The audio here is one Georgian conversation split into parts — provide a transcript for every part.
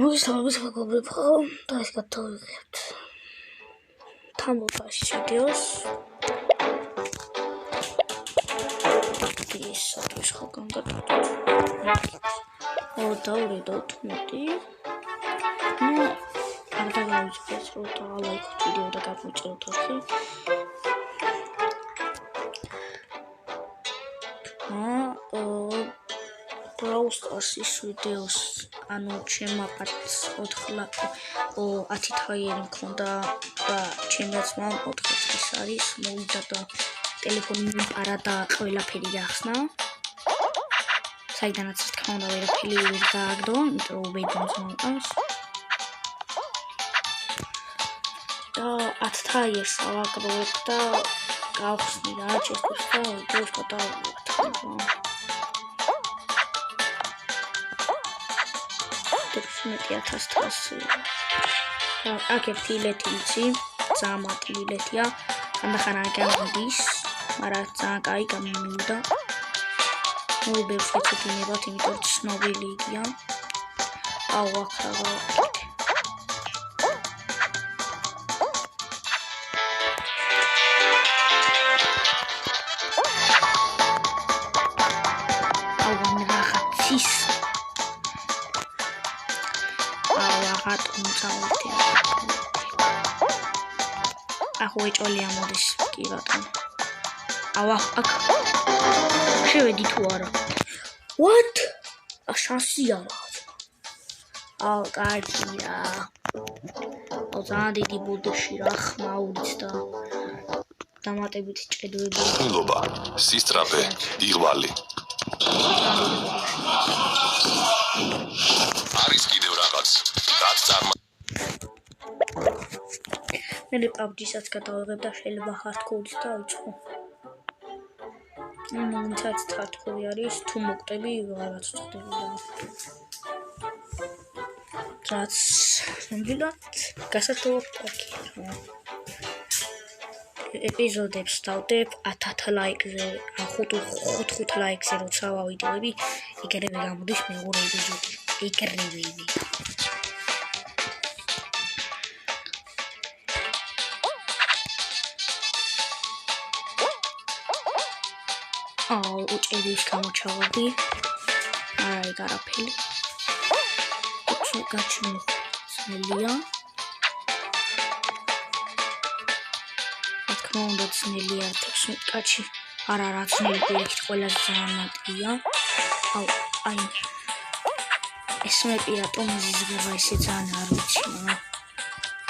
მოგესალმებით მეგობრებო, და ეს გადავიღებთ თამბოფაშის ვიდეოს. ის არის ხალხთან დავურიდოთ მოდი. არ დავიწყდეს რომ დალაიქოთ ვიდეო და გავუწეროთ ახლა. Brawl Stars ვიდეოს ანუ ჩემაპარს 10 თაიერი მქონდა და ჩემს მამ 4 წლის არის მოვიდა და ტელეფონი მიპარა და ყველაფერი გახსნა. საიდანაც თქმა უნდა ვერაფერი ვერ გააგდო, იმიტომ რომ ბედნობს მომყავს. და 10 თაიერს ავაკროვებ და გავხსნი რა ჩესტებს და ვიდეოს გადავიღებ. მეტი 1100 აქ ერთი ილეთი იცი, ძალიან მარტივი ილეთია, ხანდახან არ გამომდის, მაგრამ ძალიან კაი გამომივიდა. ნუ ბევრს ეცოდინებათ, იმიტომ რომ ცნობილი იგია. აუ აქ რა გავაკეთე. აუ რაღაცის ახო ეჭოლია მოდის კი ბატონო. აუ აქ შევედი თუ არა. What? შანსია რა. აუ კარგია. აუ ძალიან დიდი ბუდეში რა ხმაურიც და დამატებითი ჭედოები. ხილობა, სისტრაფე, იღვალი. არის კიდევ რაღაც. რაც წარმო მე PUBG-საც გადავიღებ და შეიძლება hardcore-იც დავიწყო. მომიცაც hardcore არის, თუ მოკტები რაღაც ვწდები და რაც ნამდვილად გასათხოვოთ აქ. ეპიზოდებს დავდებ 1000 ლაიქზე, 5 ლაიქზე როცა ვიდეოები, ეგრევე გამოდის მეორე ეპიზოდი. ეგრევე. აუ უჭერის გამოჩავდი. არა ეგ არაფერი. გაჩვენილია. თქმა უნდა ძნელია 16 კაცი. არა რა ძნელი პირიქით ყველაზე ძალიან მარტივია. აუ აი ეს მე პირატო მიზიზღება ესე ძალიან არ ვიცი მაგრამ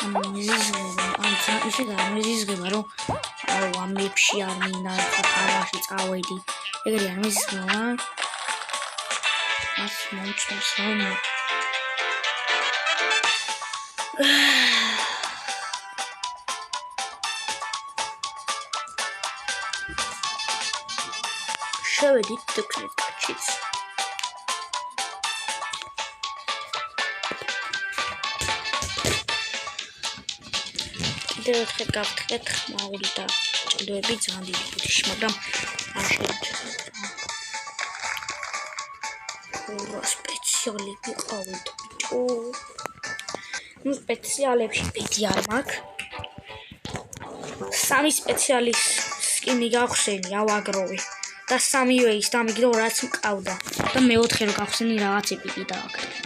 ანუ მიზიზღება ან ძალიან ისე გამიზიზღება რომ აუ ამებში არ მინდა ხა თამაში წავედი ეგრე არ მიზიზღება მას მომწონს რა შევედით 16 კაციც ერთხელ გავთხეთ ხმაური და ჭედოები ძალიან დიდი ბუდეში, მაგრამ არ შეიძლება. რა სპეციალი ვიყავით. ნუ სპეციალებში პედი არ მაქვს. 3 სპეციალის სკინი გავხსენი, ავაგროვე და 3-ვე ის დამიგდო რაც მყავდა და მე-4 რო გავხსენი რაღაც ეპიკი დააკეთე.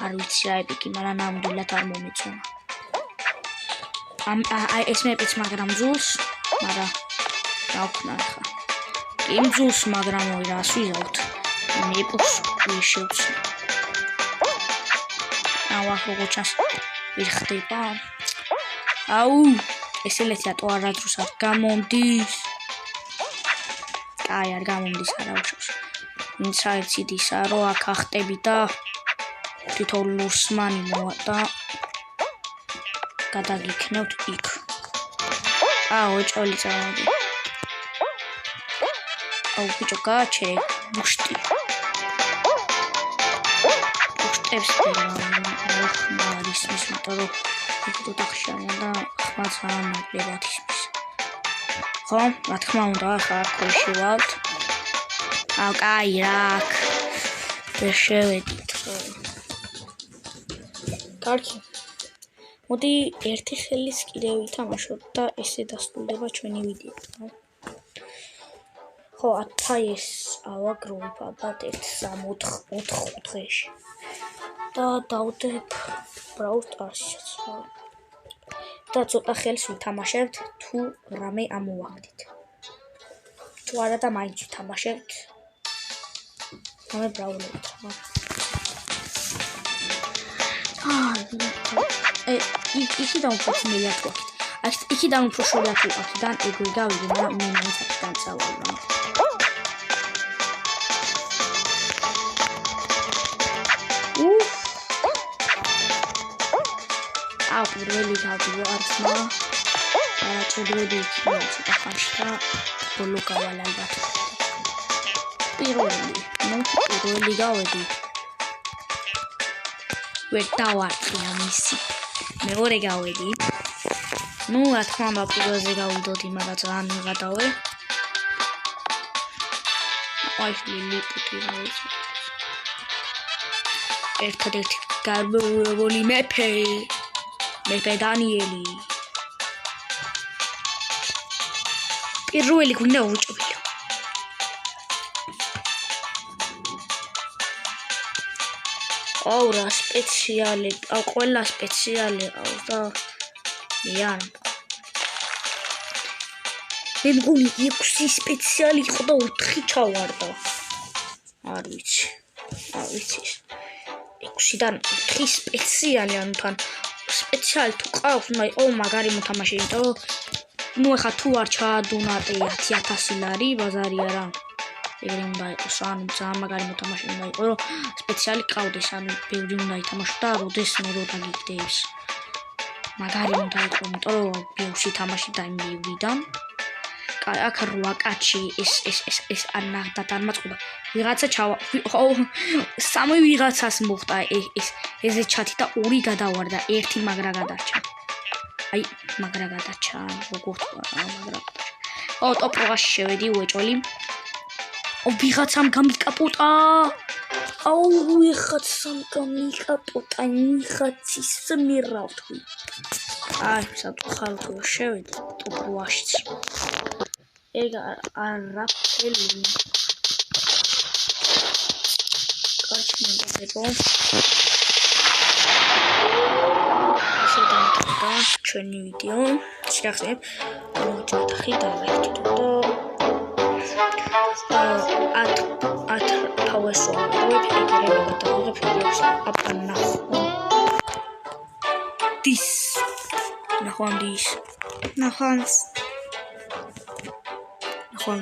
არ ვიცი რა ეპიკი, მაგრამ ნამდვილად არ მომეწონა. ეს მეპიც მაგრამ ძულს, მაგრამ რა ვქნა ახლა. კი ძულს, მაგრამ ой რას ვიზავთ. მეპოს ვიშევს. აუ ახლა გოჩას ვერ ხდება. აუ ეს ელეცია თუ არა დროს არ გამომდის. კაი არ გამომდის არა უშავს. ვინც აიციდისა რომ აქ ახტები და თვითონ ლურსმანი მოვატა. გადაგიქნევთ იქ. აუ ეჭოლი წავედი. აუ ბიჭო გააჩერე ბუშტი. ბუშტებს ხმარის ის იმიტომ რომ იქ დახშარია და ხმა ძალიან ნაკლებად ისმის. ხო, რა თქმა უნდა ახლა აქ ვიშევავთ. აუ კაი რა აქ. ვერ შევედით ხო. კარგი. მოდი ერთი ხელის კიდევ ვითამაშოთ და ესე დასრულდება ჩვენი ვიდეო. ხო, 1000 ეს ავაგროვებ ალბათ 1-3-4 დღეში. და დავდებ Brawl Stars-ს. და ცოტა ხელს ვითამაშებთ თუ რამე ამოვაგდით. თუ არა და მაინც ვითამაშებთ. რამე ბრაულებით. იქიდან უფრო ძნელია თუ აქ. იქიდან უფრო შორია თუ აქიდან ეგრე გავიგე, მაგრამ მე მაინც აქიდან წავალ. პირველი გავდივო არცმა არაჭედროდი იქნება ცოტა ხანში და ბოლო გავალ ალბათ. პირველი გავედი. ვერ დავარწია მისი. მეორე გავედი. რა თქმა უნდა პირველზე გავიდოდი, მაგრამ ძალიან მიღადავე. აი ლიპუტი რაიცი. ერთადერთი გარკვეული მეფე დანიელი. პირველი გვინდა უჭვილი. რა სპეციალი, ყველა სპეციალი ყავს და მე არ. მე მგონი 6 სპეციალი იყო და 4 ჩავარდა. არ ვიცი. 6-დან 4 სპეციალი, ანუ თან სპეციალი თუ ყავს, უნდა იყო მაგარი მოთამაშე, იმიტომ რომ ეხა თუ არ ჩაადუნატე 10000 ლარი, ბაზარი არა. ეგრე უნდა იყოს, ანუ ძალიან მაგარი მოთამაშე უნდა იყო, რომ სპეციალი ყავდეს, ანუ ბევრი უნდა ითამაშო და როდეს მე რო დაგიგდებს. მაგარი უნდა იყო, იმიტომ რომ ბევრში თამაში დაიმევრიდან. აქ 8 კაცი ეს ანაღდა დამაწყდა. ვიღაცა სამი ვიღაცას მოხდა ესე ჩათი და 2 გადავარდა, 1 მაგრა გადარჩა. აი, მაგრა გადარჩა, როგორ თქვა, მაგრა. ტოპ 8-ში შევედი უეჭოლი. ვიღაცამ გამიკაპოტა. ვიღაცამ გამიკაპოტა, ვიღაცის მირავთვი. აი, საფხალთო შევედი ტოპ 8-ში. ეგ არაფერი. კარგი მოგებო. ესე დამთავრდა ჩვენი ვიდეო. შეგახსენებ, მოგვიწყდა და ლაიქით და 10 თავესო ვებ ეგრევე გადავიღებ ვიდეოს აპანახო. დის. ნახვამდის. ნახვამს.